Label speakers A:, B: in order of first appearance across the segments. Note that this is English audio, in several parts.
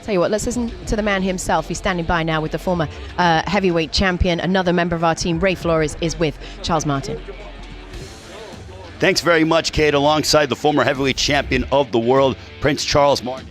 A: Tell you what, let's listen to the man himself. He's standing by now with the former heavyweight champion. Another member of our team, Ray Flores, is with Charles Martin.
B: Thanks very much, Kate. Alongside the former heavyweight champion of the world, Prince Charles Martin.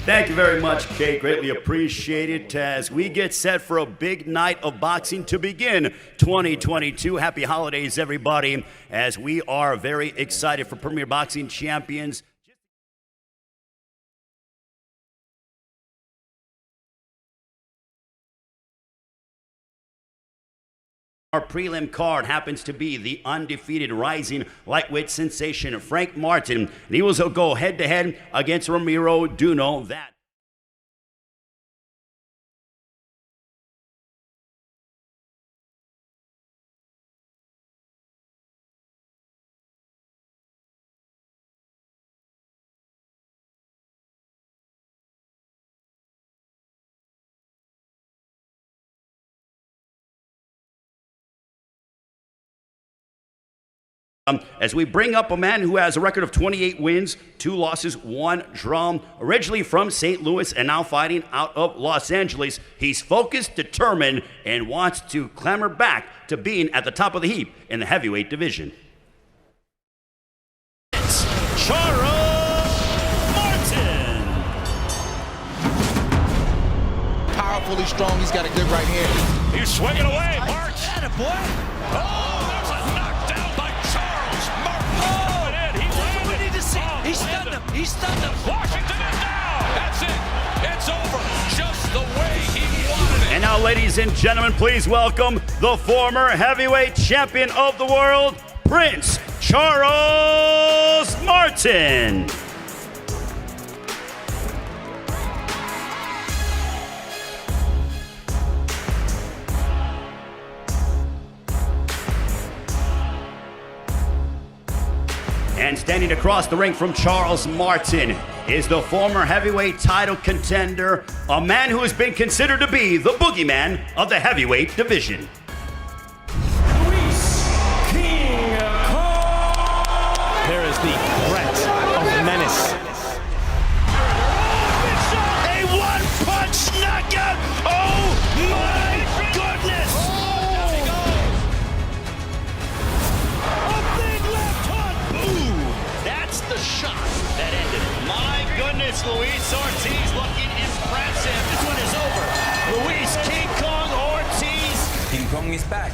B: Thank you very much, Kate. Greatly appreciate it as we get set for a big night of boxing to begin 2022. Happy holidays, everybody, as we are very excited for Premier Boxing Champions. Our prelim card happens to be the undefeated rising lightweight sensation Frank Martin, and he will go head-to-head against Ramiro Duno. That as we bring up a man who has a record of 28 wins, 2 losses, 1 draw, originally from St. Louis and now fighting out of Los Angeles. He's focused, determined, and wants to clamber back to being at the top of the heap in the heavyweight division. It's Charles Martin.
C: Powerfully strong. He's got a good right hand.
D: He's swinging away. March.
C: Attaboy.
D: He stunned him. Washington is down. That's it. It's over. Just the way he wanted it.
B: And now, ladies and gentlemen, please welcome the former heavyweight champion of the world, Prince Charles Martin. And standing across the ring from Charles Martin is the former heavyweight title contender, a man who has been considered to be the boogeyman of the heavyweight division.
E: Luis King Kong.
F: There is the threat of menace.
D: A one-punch knockout. Oh my goodness.
B: The shot that ended it. My goodness, Luis Ortiz looking impressive. This one is over. Luis King Kong Ortiz.
E: King Kong is back.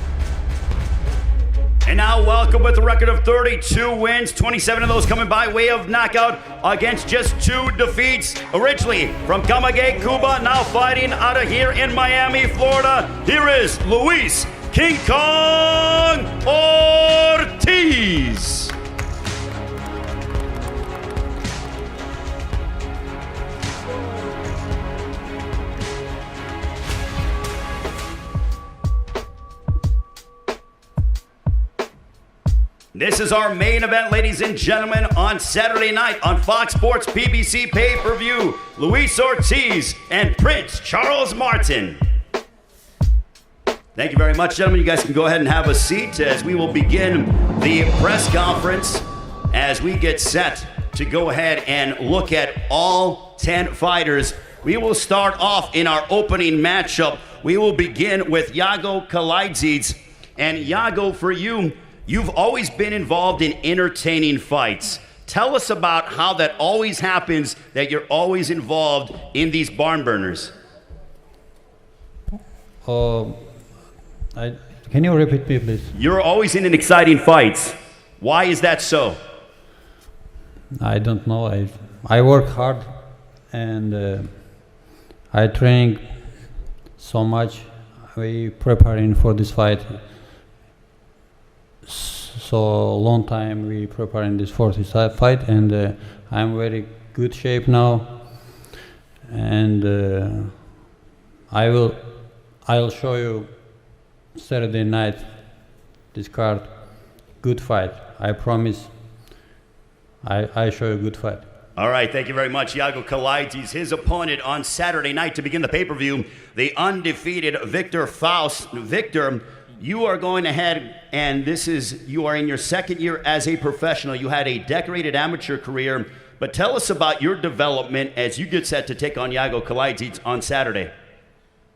B: And now welcome with a record of 32 wins, 27 of those coming by way of knockout against just 2 defeats. Originally from Camagüey, Cuba, now fighting out of here in Miami, Florida. Here is Luis King Kong Ortiz. This is our main event, ladies and gentlemen, on Saturday night on FOX Sports PPV pay-per-view. Luis Ortiz and Prince Charles Martin. Thank you very much, gentlemen. You guys can go ahead and have a seat as we will begin the press conference as we get set to go ahead and look at all 10 fighters. We will start off in our opening matchup. We will begin with Yago Kalaidzic. And Yago, for you, you've always been involved in entertaining fights. Tell us about how that always happens, that you're always involved in these barn burners.
G: Can you repeat me, please?
B: You're always in an exciting fights. Why is that so?
G: I don't know. I work hard and I train so much. We preparing for this fight. So long time we preparing this for this fight, and I'm very good shape now, and I'll show you Saturday night this card. Good fight, I promise. I show you good fight.
B: All right, thank you very much, Yago Kalaidzic. His opponent on Saturday night to begin the pay-per-view, the undefeated Victor Faust. Victor, you are going ahead, and you are in your second year as a professional. You had a decorated amateur career, but tell us about your development as you get set to take on Yago Kalaidzic on Saturday.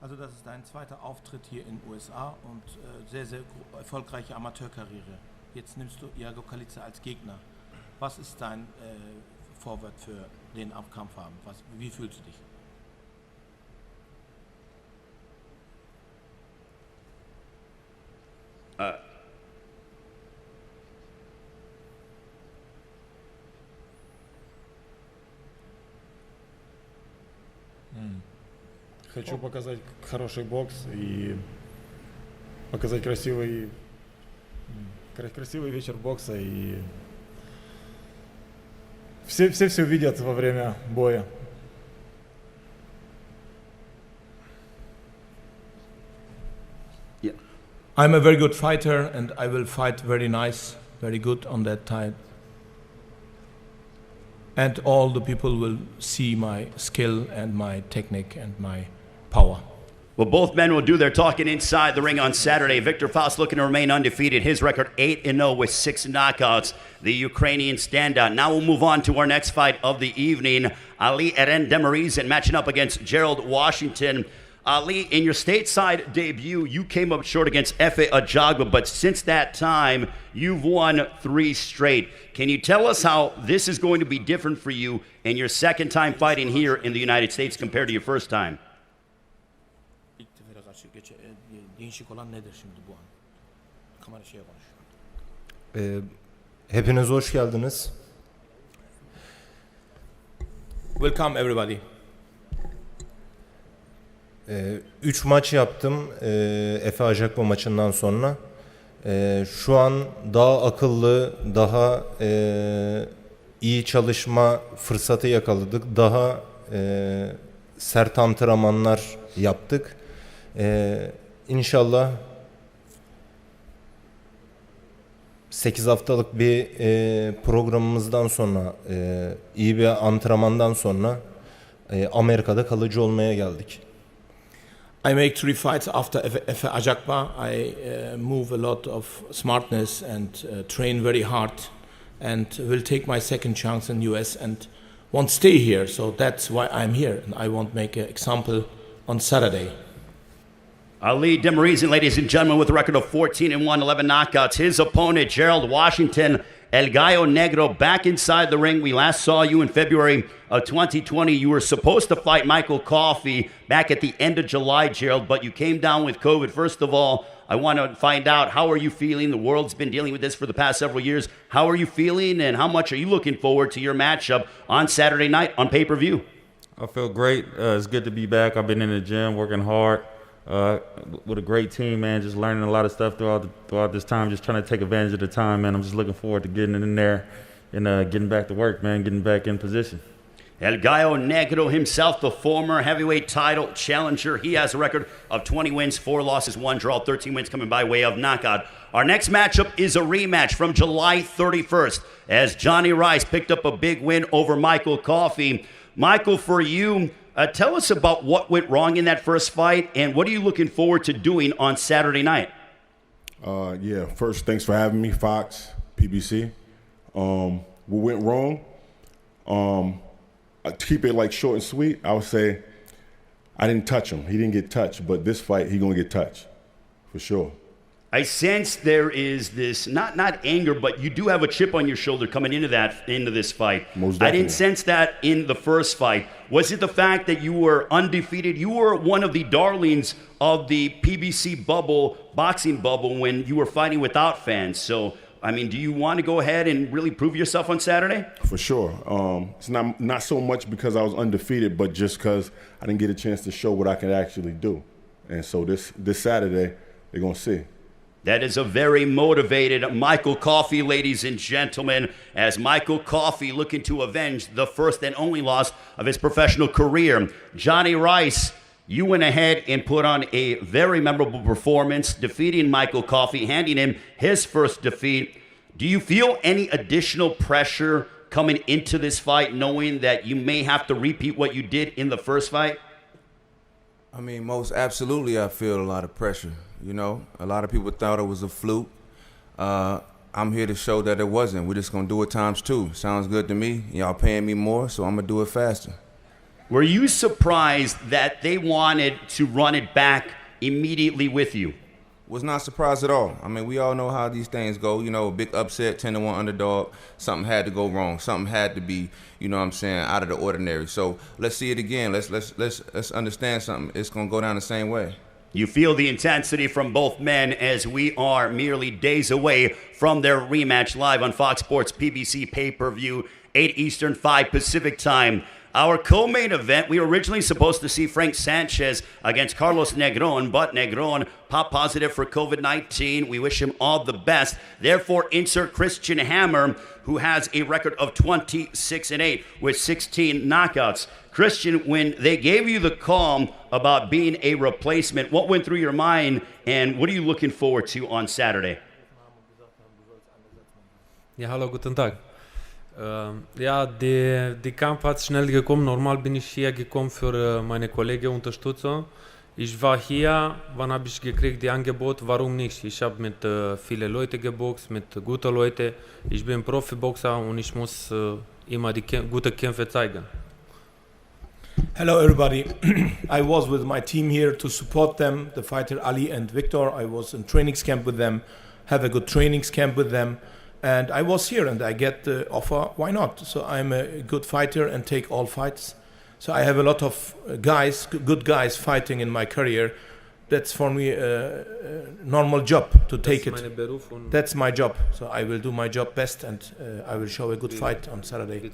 H: Also das ist dein zweiter Auftritt hier in den USA und sehr, sehr erfolgreiche Amateurkarriere. Jetzt nimmst du Yago Kalaidzic als Gegner. Was ist dein forward für den Kampf haben. Wie fühlst du dich?
I: Хочу показать хороший бокс и показать красивый вечер бокса, и все увидят во время боя.
B: Yeah.
H: I'm a very good fighter and I will fight very nice, very good on that time. And all the people will see my skill and my technique and my power.
B: Well, both men will do their talking inside the ring on Saturday. Viktor Faust looking to remain undefeated. His record 8-0 with 6 knockouts. The Ukrainian standout. Now we'll move on to our next fight of the evening. Ali Eren Demirezen matching up against Gerald Washington. Ali, in your stateside debut, you came up short against Efe Ajagba, but since that time, you've won 3 straight. Can you tell us how this is going to be different for you in your second time fighting here in the United States compared to your first time?
H: Değişik olan nedir şimdi bu an? Kamera şeye konuş.
J: Hepiniz hoş geldiniz.
H: Welcome everybody.
J: 3 maç yaptım Efe Ajagba maçından sonra. Şu an daha akıllı, daha iyi çalışma fırsatı yakaladık. Daha sert antrenmanlar yaptık. İnşallah 8 haftalık bir programımızdan sonra, iyi bir antrenmandan sonra Amerika'da kalıcı olmaya geldik.
H: I make 3 fights after Efe Ajagba. I move a lot of smartness and train very hard and will take my second chance in US and won't stay here. So that's why I'm here and I want to make an example on Saturday.
B: Ali Demirezen, ladies and gentlemen, with a record of 14-1, 11 knockouts. His opponent, Gerald Washington, El Gallo Negro, back inside the ring. We last saw you in February of 2020. You were supposed to fight Michael Coffey back at the end of July, Gerald, but you came down with COVID. First of all, I want to find out, how are you feeling? The world's been dealing with this for the past several years. How are you feeling, and how much are you looking forward to your matchup on Saturday night on pay-per-view?
K: I feel great. It's good to be back. I've been in the gym working hard. With a great team, man, just learning a lot of stuff throughout this time, just trying to take advantage of the time, man. I'm just looking forward to getting in there and getting back to work, man, getting back in position.
B: El Gallo Negro himself, the former heavyweight title challenger. He has a record of 20 wins, 4 losses, 1 draw, 13 wins coming by way of knockout. Our next matchup is a rematch from July 31st as Johnny Rice picked up a big win over Michael Coffey. Michael, for you, tell us about what went wrong in that first fight, and what are you looking forward to doing on Saturday night?
L: Yeah, first, thanks for having me, Fox, PBC. What went wrong? To keep it like short and sweet, I would say I didn't touch him. He didn't get touched, but this fight, he's going to get touched, for sure.
B: I sense there is this, not anger, but you do have a chip on your shoulder coming into this fight.
L: Most definitely.
B: I didn't sense that in the first fight. Was it the fact that you were undefeated? You were one of the darlings of the PBC bubble, boxing bubble, when you were fighting without fans. So, I mean, do you want to go ahead and really prove yourself on Saturday?
L: For sure. It's not so much because I was undefeated, but just because I didn't get a chance to show what I could actually do. And so this Saturday, they're going to see.
B: That is a very motivated Michael Coffey, ladies and gentlemen, as Michael Coffey looking to avenge the first and only loss of his professional career. Johnny Rice, you went ahead and put on a very memorable performance, defeating Michael Coffey, handing him his first defeat. Do you feel any additional pressure coming into this fight, knowing that you may have to repeat what you did in the first fight?
M: I mean, most absolutely I feel a lot of pressure. You know, a lot of people thought it was a fluke. I'm here to show that it wasn't. We're just going to do it times 2. Sounds good to me. Y'all paying me more, so I'm going to do it faster.
B: Were you surprised that they wanted to run it back immediately with you?
M: Was not surprised at all. I mean, we all know how these things go. You know, a big upset, 10-1 underdog. Something had to go wrong. Something had to be, you know what I'm saying, out of the ordinary. So let's see it again. Let's understand something. It's gonna go down the same way.
B: You feel the intensity from both men as we are merely days away from their rematch live on FOX Sports PPV pay-per-view, 8 Eastern, 5 Pacific time. Our co-main event, we were originally supposed to see Frank Sanchez against Carlos Negron, but Negron popped positive for COVID-19. We wish him all the best. Therefore, insert Christian Hammer, who has a record of 26-8 with 16 knockouts. Christian, when they gave you the call about being a replacement, what went through your mind, and what are you looking forward to on Saturday?
N: Ja, hallo, guten Tag. Ja, die Kampf hat schnell gekommen. Normal bin ich hier gekommen für meine Kollegen Unterstützung. Ich war hier, wann habe ich gekriegt die Angebot? Warum nicht? Ich habe mit vielen Leuten geboxt, mit guten Leuten. Ich bin Profiboxer und ich muss immer die gute Kämpfe zeigen.
H: Hello everybody. I was with my team here to support them, the fighter Ali and Victor. I was in trainings camp with them, have a good trainings camp with them. And I was here and I get the offer, why not? So I'm a good fighter and take all fights. So I have a lot of guys, good guys fighting in my career. That's for me a normal job to take it. That's my job. So I will do my job best and I will show a good fight on Saturday.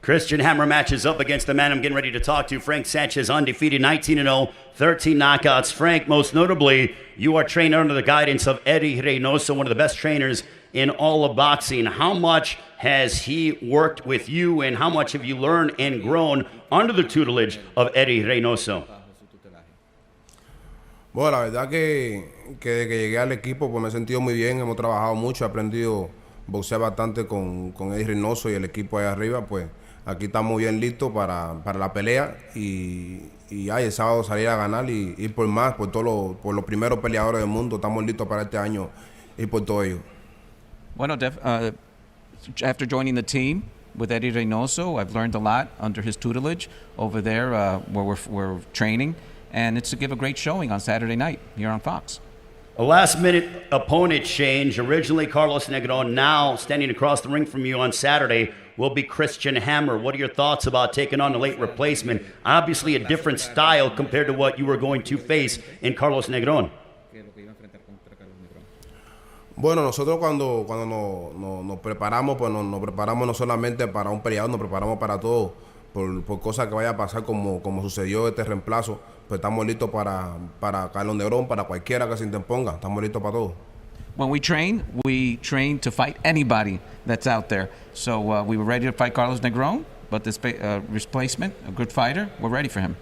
B: Christian Hammer matches up against the man I'm getting ready to talk to, Frank Sanchez, undefeated, 19-0, 13 knockouts. Frank, most notably, you are trained under the guidance of Eddie Reynoso, one of the best trainers in all of boxing. How much has he worked with you, and how much have you learned and grown under the tutelage of Eddie Reynoso?
O: Bueno, la verdad que desde que llegué al equipo pues me he sentido muy bien, hemos trabajado mucho, he aprendido boxear bastante con Eddie Reynoso y el equipo ahí arriba, pues aquí estamos bien listos para la pelea y el sábado salir a ganar y ir por más, por los primeros peleadores del mundo. Estamos listos para este año ir por todo ello.
P: Bueno, after joining the team with Eddie Reynoso, I've learned a lot under his tutelage over there where we're training, and it's to give a great showing on Saturday night here on Fox.
B: A last-minute opponent change. Originally Carlos Negron, now standing across the ring from you on Saturday will be Christian Hammer. What are your thoughts about taking on the late replacement? Obviously a different style compared to what you were going to face in Carlos Negron.
O: Bueno, nosotros cuando nos preparamos, pues nos preparamos no solamente para un peleador, nos preparamos para todo, por cosas que vaya a pasar como sucedió este reemplazo. Pues estamos listos para Carlos Negron, para cualquiera que se interponga. Estamos listos para todo.
P: When we train to fight anybody that's out there. So we were ready to fight Carlos Negron, but this replacement, a good fighter, we're ready for him.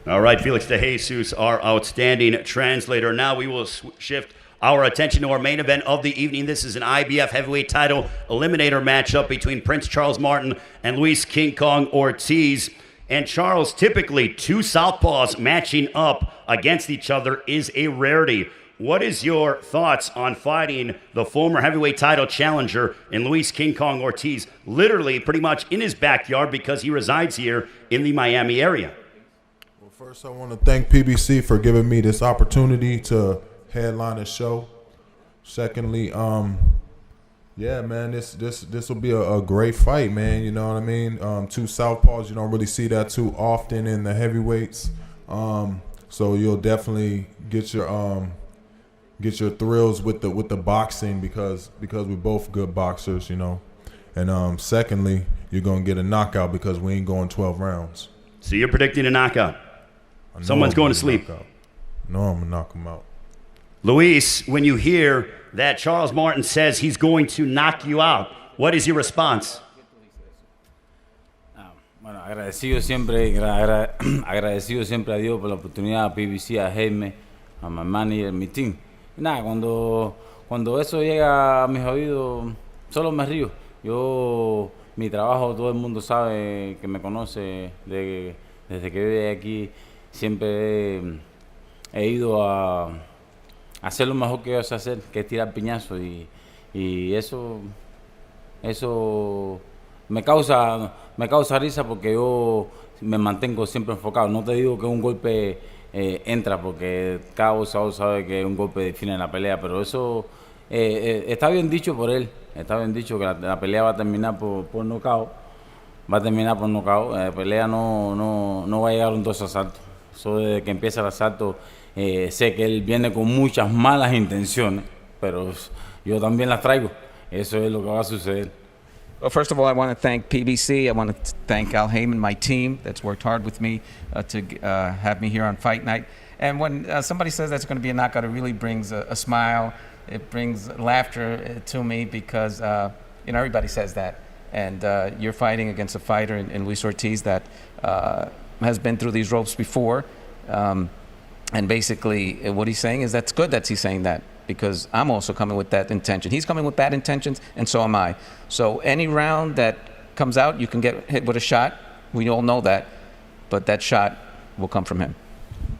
B: All right, Felix de Jesus, our outstanding translator. Now we will shift our attention to our main event of the evening. This is an IBF heavyweight title eliminator matchup between Prince Charles Martin and Luis King Kong Ortiz. And Charles, typically two southpaws matching up against each other is a rarity. What is your thoughts on fighting the former heavyweight title challenger in Luis King Kong Ortiz, literally pretty much in his backyard because he resides here in the Miami area?
Q: Well, first I want to thank PBC for giving me this opportunity to headline a show. Secondly, yeah, man, this will be a great fight, man. You know what I mean? Two southpaws, you don't really see that too often in the heavyweights. So you'll definitely get your thrills with the boxing because we're both good boxers, you know. And secondly, you're gonna get a knockout because we ain't going 12 rounds.
B: So you're predicting a knockout? Someone's going to sleep.
Q: No, I'm gonna knock him out.
B: Luis, when you hear that Charles Martin says he's going to knock you out, what is your response?
R: Bueno, agradecido siempre a Dios por la oportunidad, a PBC, a Jaime, a my manager, a mi team. Y nada, cuando eso llega a mis oídos, solo me río. Mi trabajo, todo el mundo sabe que me conoce desde que vivo aquí, siempre he ido a hacer lo mejor que yo sé hacer, que es tirar piñazos, y eso me causa risa porque yo me mantengo siempre enfocado. No te digo que un golpe entra porque cada boxeador sabe que un golpe define la pelea, pero eso está bien dicho por él, está bien dicho que la pelea va a terminar por nocaut, la pelea no va a llegar a un 2 asaltos. So, desde que empieza el asalto sé que él viene con muchas malas intenciones, pero yo también las traigo, eso es lo que va a suceder.
P: Well, first of all, I want to thank PBC. I want to thank Al Heyman, my team that's worked hard with me to have me here on Fight Night. And when somebody says that's going to be a knockout, it really brings a smile. It brings laughter to me because everybody says that. And you're fighting against a fighter in Luis Ortiz that has been through these ropes before. And basically what he's saying is that's good that he's saying that, because I'm also coming with that intention. He's coming with bad intentions, and so am I. So any round that comes out, you can get hit with a shot. We all know that, but that shot will come from him.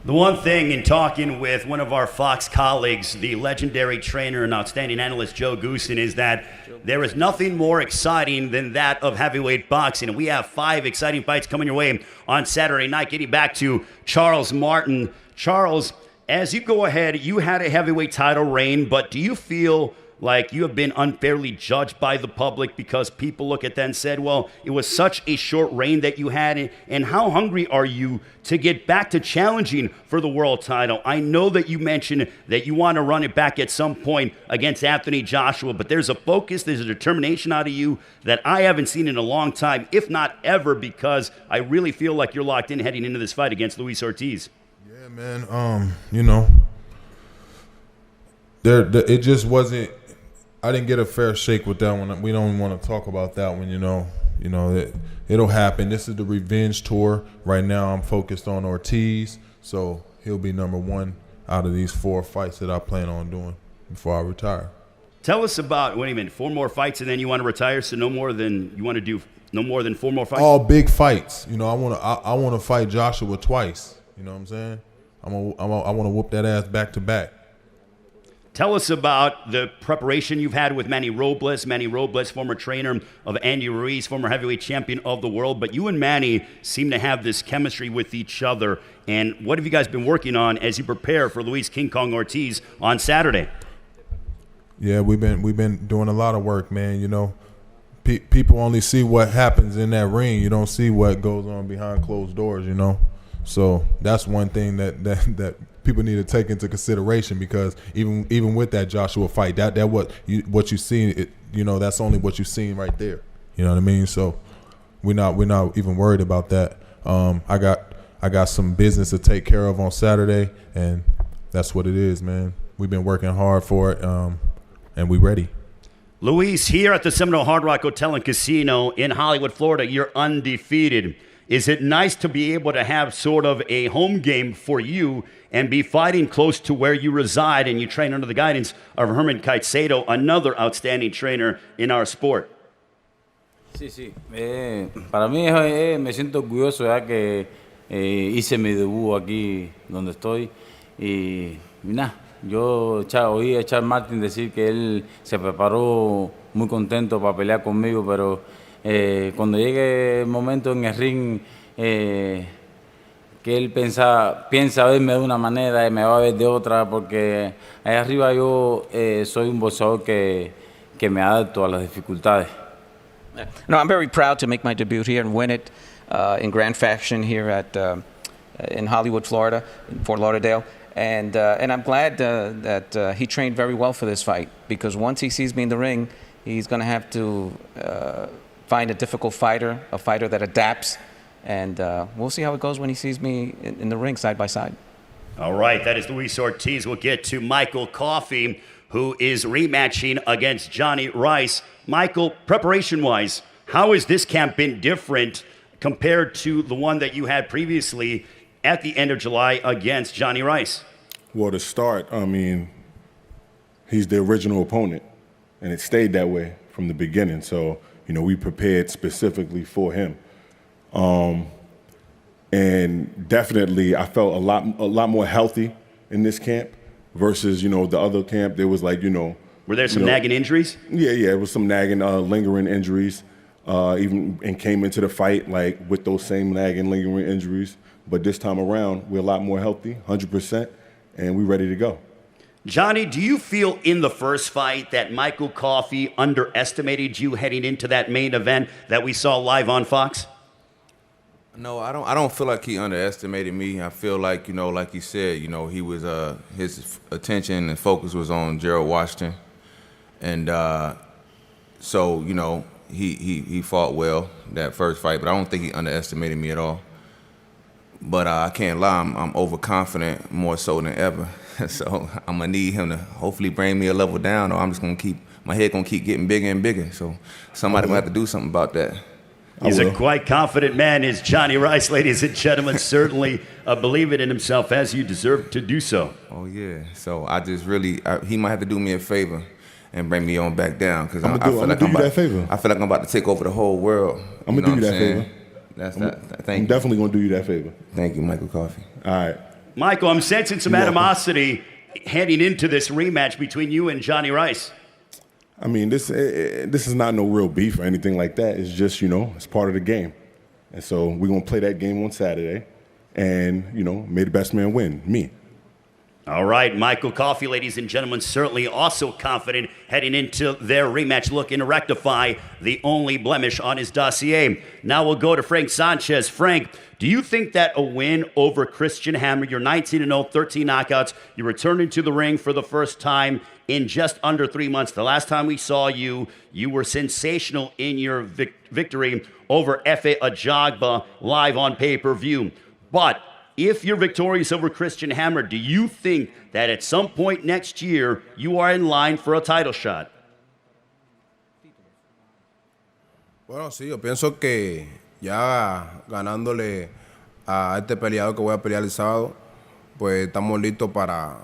B: The one thing in talking with one of our Fox colleagues, the legendary trainer and outstanding analyst Joe Goosen, is that there is nothing more exciting than that of heavyweight boxing. And we have 5 exciting fights coming your way on Saturday night. Getting back to Charles Martin. Charles, as you go ahead, you had a heavyweight title reign, but do you feel like you have been unfairly judged by the public because people look at that and said, well, it was such a short reign that you had, and how hungry are you to get back to challenging for the world title? I know that you mentioned that you want to run it back at some point against Anthony Joshua, but there's a focus, there's a determination out of you that I haven't seen in a long time, if not ever, because I really feel like you're locked in heading into this fight against Luis Ortiz.
Q: Yeah, man. It just wasn't. I didn't get a fair shake with that one. We don't even want to talk about that one. It'll happen. This is the revenge tour. Right now, I'm focused on Ortiz, so he'll be number 1 out of these 4 fights that I plan on doing before I retire.
B: Tell us about 4 more fights and then you want to retire. So you want to do no more than 4 more fights.
Q: All big fights. I want to fight Joshua twice. You know what I'm saying? I want to whoop that ass back to back.
B: Tell us about the preparation you've had with Manny Robles. Manny Robles, former trainer of Andy Ruiz, former heavyweight champion of the world. But you and Manny seem to have this chemistry with each other. And what have you guys been working on as you prepare for Luis King Kong Ortiz on Saturday?
Q: Yeah, we've been doing a lot of work, man. People only see what happens in that ring. You don't see what goes on behind closed doors. So that's one thing that people need to take into consideration, because even with that Joshua fight, that what you see, that's only what you've seen right there. You know what I mean? So we're not even worried about that. I got some business to take care of on Saturday, and that's what it is, man. We've been working hard for it, and we ready.
B: Luis, here at the Seminole Hard Rock Hotel and Casino in Hollywood, Florida, you're undefeated. Is it nice to be able to have sort of a home game for you and be fighting close to where you reside and you train under the guidance of Herman Caicedo, another outstanding trainer in our sport?
R: Sí. Para mí me siento orgulloso ya que hice mi debut aquí donde estoy y nada. Yo oí a Charles Martin decir que él se preparó muy contento para pelear conmigo, pero cuando llegue el momento en el ring que él piensa verme de una manera y me va a ver de otra, porque ahí arriba yo soy un boxeador que me adapto a las dificultades.
P: No, I'm very proud to make my debut here and win it in grand fashion here in Hollywood, Florida, in Fort Lauderdale. And I'm glad that he trained very well for this fight, because once he sees me in the ring, he's going to have to find a difficult fighter, a fighter that adapts, and we'll see how it goes when he sees me in the ring side by side.
B: All right, that is Luis Ortiz. We'll get to Michael Coffey, who is rematching against Johnny Rice. Michael, preparation-wise, how has this camp been different compared to the one that you had previously at the end of July against Johnny Rice?
L: Well, to start, he's the original opponent, and it stayed that way from the beginning. So, we prepared specifically for him. And definitely I felt a lot more healthy in this camp versus, the other camp. There was
B: Were there some nagging injuries?
L: Yeah, it was some nagging, lingering injuries. And came into the fight with those same nagging, lingering injuries. But this time around, we're a lot more healthy, 100%, and we're ready to go.
B: Johnny, do you feel in the first fight that Michael Coffey underestimated you heading into that main event that we saw live on Fox?
M: No, I don't feel like he underestimated me. I feel like, like you said, he was his attention and focus was on Gerald Washington, and so he fought well that first fight, but I don't think he underestimated me at all. But I can't lie, I'm overconfident more so than ever. So I'm gonna need him to hopefully bring me a level down, or I'm just gonna my head gonna keep getting bigger and bigger. So somebody will have to do something about that.
B: He's a quite confident man, is Johnny Rice, ladies and gentlemen. Certainly believe it in himself, as you deserve to do so.
M: Oh yeah. So I just he might have to do me a favor and bring me on back down, because I feel like I'm about to take over the whole world.
L: I'm gonna do you that favor.
M: I'm
L: definitely gonna do you that favor.
M: Thank you, Michael Coffey.
L: All right.
B: Michael, I'm sensing some animosity heading into this rematch between you and Johnny Rice.
L: I mean, this is not no real beef or anything like that. It's just, it's part of the game. And so we're going to play that game on Saturday. And, may the best man win, me.
B: All right, Michael Coffey, ladies and gentlemen, certainly also confident heading into their rematch, looking to rectify the only blemish on his dossier. Now we'll go to Frank Sanchez. Frank, do you think that a win over Christian Hammer, you're 19-0, 13 knockouts, you're returning to the ring for the first time in just under 3 months. The last time we saw you, you were sensational in your victory over Efe Ajagba live on pay-per-view. But if you're victorious over Christian Hammer, do you think that at some point next year you are in line for a title shot?
O: Bueno, sí, yo pienso que ya ganándole a este peleador que voy a pelear el sábado, pues estamos listos para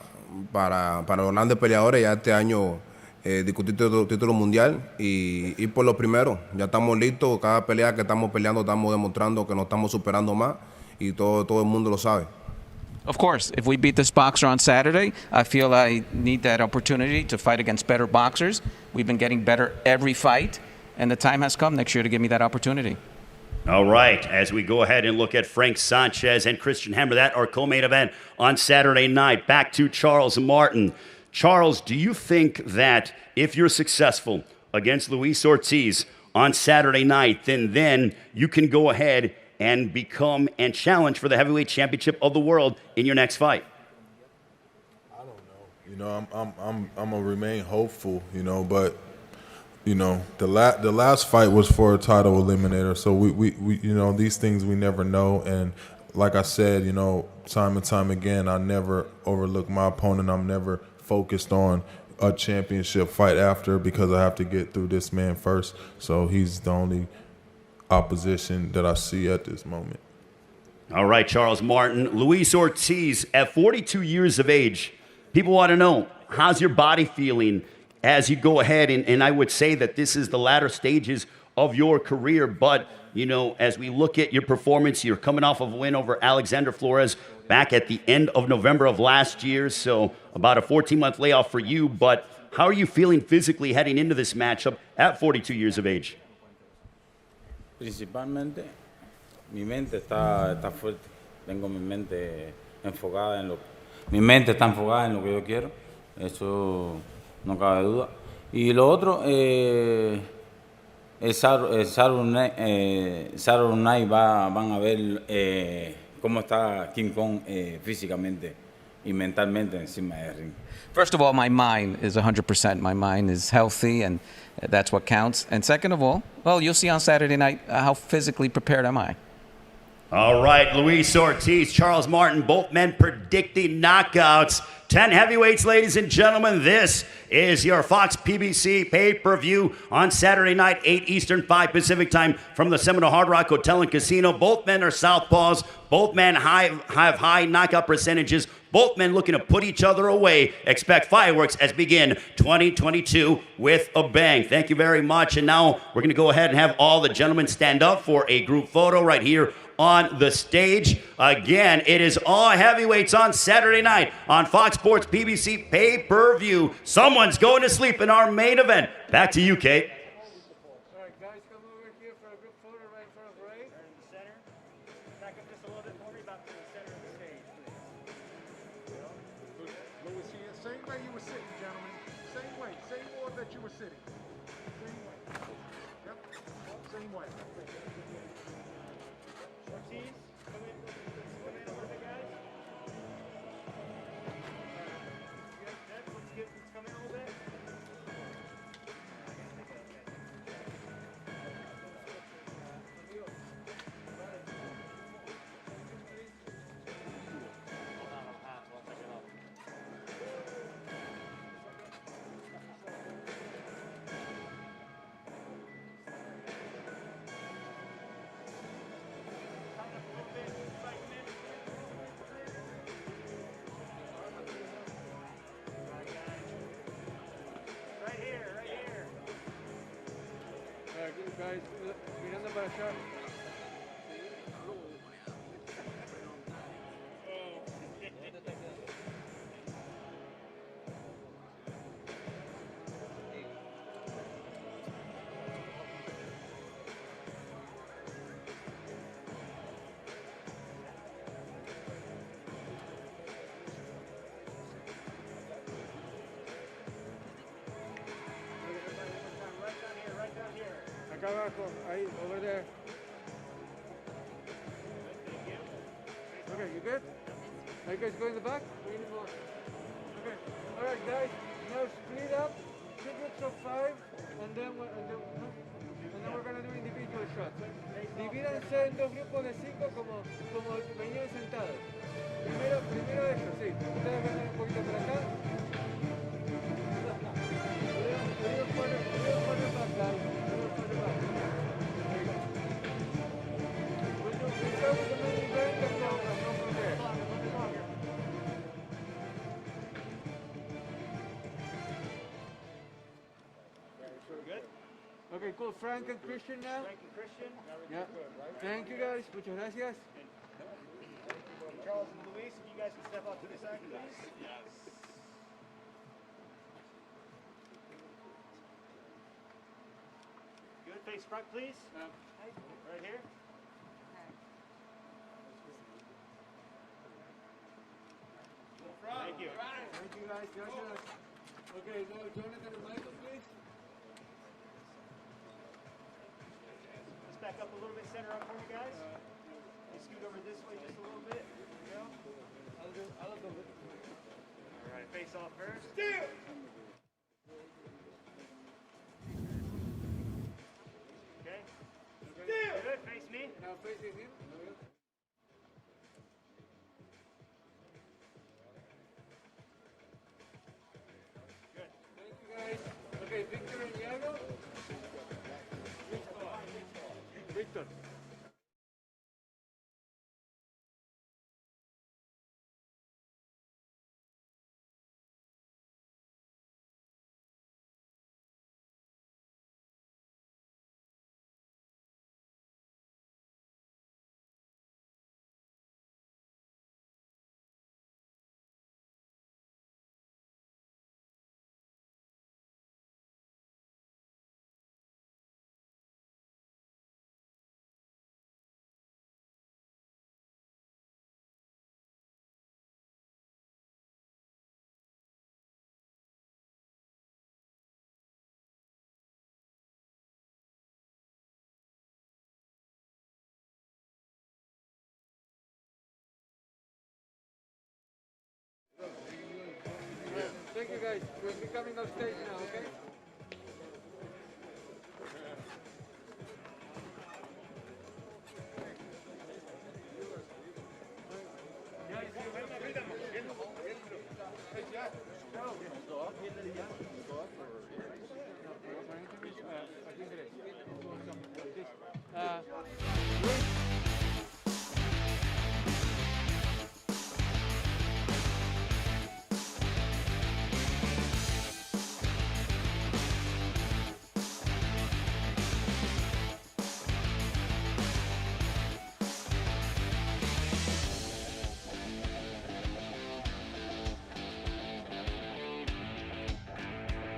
O: los grandes peleadores. Ya este año discutir título mundial y por lo primero. Ya estamos listos. Cada pelea que estamos peleando estamos demostrando que nos estamos superando más. Y todo el mundo lo sabe.
P: Of course, if we beat this boxer on Saturday, I feel I need that opportunity to fight against better boxers. We've been getting better every fight, and the time has come next year to give me that opportunity.
B: All right, as we go ahead and look at Frank Sanchez and Christian Hammer, that our co-main event on Saturday night. Back to Charles Martin. Charles, do you think that if you're successful against Luis Ortiz on Saturday night, then you can go ahead and become and challenge for the heavyweight championship of the world in your next fight?
Q: I don't know. I'm gonna remain hopeful. But the last fight was for a title eliminator. So we these things we never know. And like I said, time and time again, I never overlook my opponent. I'm never focused on a championship fight after, because I have to get through this man first. So he's the only opposition that I see at this moment.
B: All right, Charles Martin. Luis Ortiz, at 42 years of age, people want to know, how's your body feeling as you go ahead? And I would say that this is the latter stages of your career, but, as we look at your performance, you're coming off of a win over Alexander Flores back at the end of November of last year, so about a 14-month layoff for you, but how are you feeling physically heading into this matchup at 42 years of age?
R: Principalmente, mi mente está fuerte. Tengo mi mente enfocada en mi mente está enfocada en lo que yo quiero. Eso no cabe duda. Y lo otro, el Saturday Night van a ver cómo está King Kong físicamente y mentalmente encima del ring.
P: First of all, my mind is 100%. My mind is healthy, and that's what counts. And second of all, well, you'll see on Saturday night how physically prepared am I.
B: All right, Luis Ortiz, Charles Martin, both men predicting knockouts. 10 heavyweights, ladies and gentlemen. This is your Fox PBC pay-per-view on Saturday night, 8 Eastern, 5 Pacific time from the Seminole Hard Rock Hotel and Casino. Both men are southpaws. Both men have high knockout percentages. Both men looking to put each other away. Expect fireworks as begin 2022 with a bang. Thank you very much. And now we're going to go ahead and have all the gentlemen stand up for a group photo right here on the stage. Again, it is all heavyweights on Saturday night on Fox Sports PPV pay-per-view. Someone's going to sleep in our main event. Back to you, Kate.
S: All right, guys, come over here for a group photo right in front of Ray. In the center. Back up just a little bit. Don't worry about this.
T: that you were sitting. Same way. Yep. Same way. Ortiz, come in a little bit, guys. Let's come in a little bit. Right here, right here. Guys, mirando para allá. Right down here. Acá abajo, ahí, over there. Okay, you good? Are you guys going in the back? We need more. Okay. All right, guys. Now split up, 2 groups of 5, and then we're gonna do individual shots. Divídanse en 2 grupos de 5 como venían sentados. Primero ellos, sí. Ustedes van un poquito para acá. Good. Okay, cool. Frank and Christian now. Frank and Christian. Yeah. Thank you guys. Muchas gracias. Charles and Luis, if you guys can step up to the side, please. Yes. Good. Face front, please. Right here. Thank you. Thank you guys. Gracias. Okay, now Jonathan and Michael, please. Let's back up a little bit, center up for you guys. You scoot over this way just a little bit. There you go. I'll go. All right, face off first. Steal! Okay. Steal! Good, face me. Now facing him. Good. Thank you guys. Okay, Victor and Iago. Victor. Thank you guys. We'll be coming on stage now, okay?